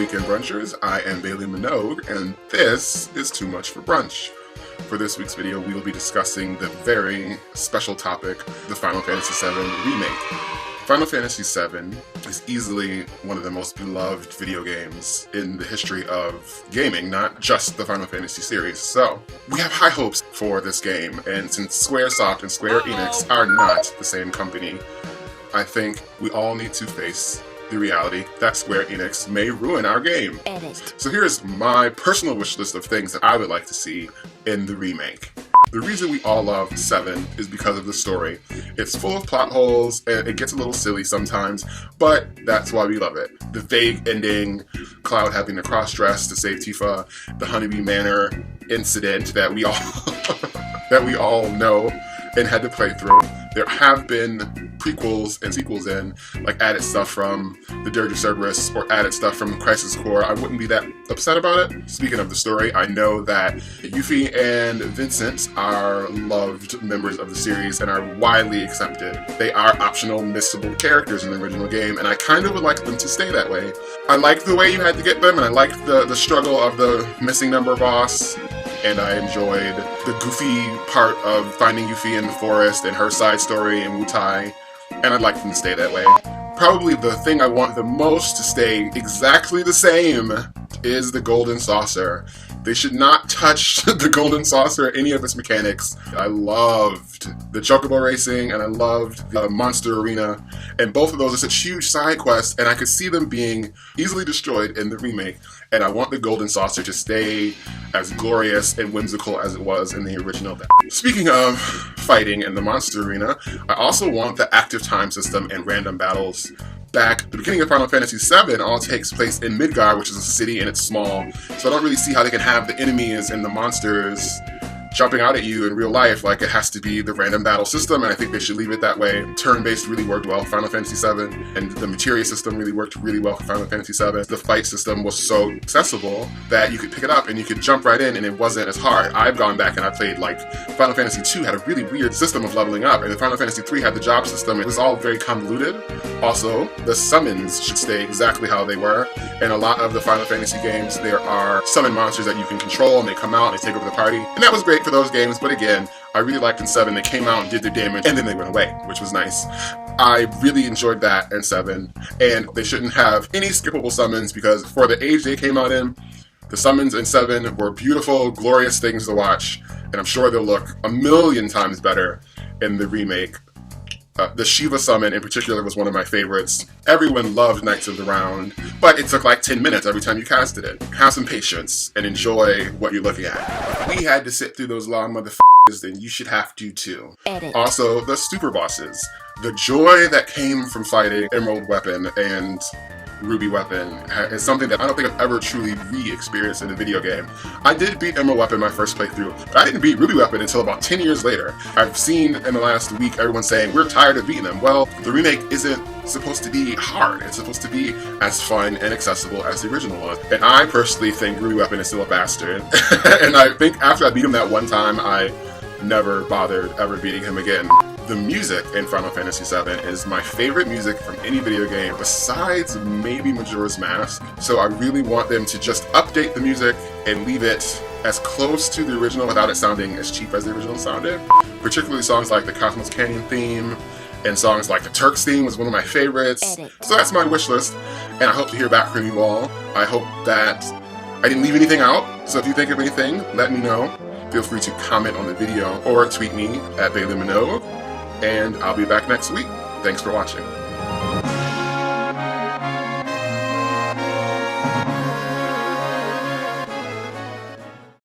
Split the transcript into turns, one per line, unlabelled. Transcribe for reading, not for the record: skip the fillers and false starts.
weekend brunchers. I am Bailey Minogue, and this is Too Much for Brunch. For this week's video, we will be discussing the very special topic, the Final Fantasy VII Remake. Final Fantasy VII is easily one of the most beloved video games in the history of gaming, not just the Final Fantasy series. So, we have high hopes for this game, and since Squaresoft and Square Enix are not the same company, I think we all need to face the reality that Square Enix may ruin our game. So here's my personal wish list of things that I would like to see in the remake. The reason we all love 7 is because of the story. It's full of plot holes, and it gets a little silly sometimes, but that's why we love it. The vague ending, Cloud having to cross-dress to save Tifa, the Honeybee Manor incident that we all know and had to play through. There have been prequels and sequels in, like added stuff from the Dirge of Cerberus or added stuff from Crisis Core. I wouldn't be that upset about it. Speaking of the story, I know that Yuffie and Vincent are loved members of the series and are widely accepted. They are optional, missable characters in the original game, and I kind of would like them to stay that way. I like the way you had to get them, and I liked the struggle of the missing number boss. And I enjoyed the goofy part of finding Yuffie in the forest and her side story in Wutai, and I'd like them to stay that way. Probably the thing I want the most to stay exactly the same is the Golden Saucer. They should not touch the Golden Saucer or any of its mechanics. I loved the Chocobo racing and I loved the Monster Arena, and both of those are such huge side quests, and I could see them being easily destroyed in the remake, and I want the Golden Saucer to stay as glorious and whimsical as it was in the original. Speaking of fighting in the Monster Arena, I also want the active time system and random battles back. The beginning of Final Fantasy VII all takes place in Midgar, which is a city and it's small, so I don't really see how they can have the enemies and the monsters jumping out at you in real life. Like, it has to be the random battle system, and I think they should leave it that way. Turn-based really worked well for Final Fantasy VII, and the materia system really worked really well for Final Fantasy VII. The fight system was so accessible that you could pick it up and you could jump right in and it wasn't as hard. I've gone back and I played, like, Final Fantasy II had a really weird system of leveling up, and Final Fantasy III had the job system. It was all very convoluted. Also, the summons should stay exactly how they were. In a lot of the Final Fantasy games, there are summon monsters that you can control, and they come out and they take over the party, and that was great for those games, but again, I really liked in 7, they came out and did their damage, and then they went away, which was nice. I really enjoyed that in 7, and they shouldn't have any skippable summons, because for the age they came out in, the summons in 7 were beautiful, glorious things to watch, and I'm sure they'll look a million times better in the remake. The Shiva summon in particular was one of my favorites. Everyone loved Knights of the Round, but it took like 10 minutes every time you casted it. Have some patience and enjoy what you're looking at. If we had to sit through those long motherfuckers, then you should have to too. Also, the super bosses. The joy that came from fighting Emerald Weapon and Ruby Weapon is something that I don't think I've ever truly re-experienced in a video game. I did beat Emerald Weapon my first playthrough, but I didn't beat Ruby Weapon until about 10 years later. I've seen in the last week everyone saying, we're tired of beating them. Well, the remake isn't supposed to be hard. It's supposed to be as fun and accessible as the original was. And I personally think Ruby Weapon is still a bastard. And I think after I beat him that one time, I never bothered ever beating him again. The music in Final Fantasy VII is my favorite music from any video game besides maybe Majora's Mask. So I really want them to just update the music and leave it as close to the original without it sounding as cheap as the original sounded. Particularly songs like the Cosmos Canyon theme and songs like the Turks theme was one of my favorites. So that's my wish list, and I hope to hear back from you all. I hope that I didn't leave anything out, so if you think of anything, let me know. Feel free to comment on the video or tweet me at Bailey Minogue. And I'll be back next week. Thanks for watching.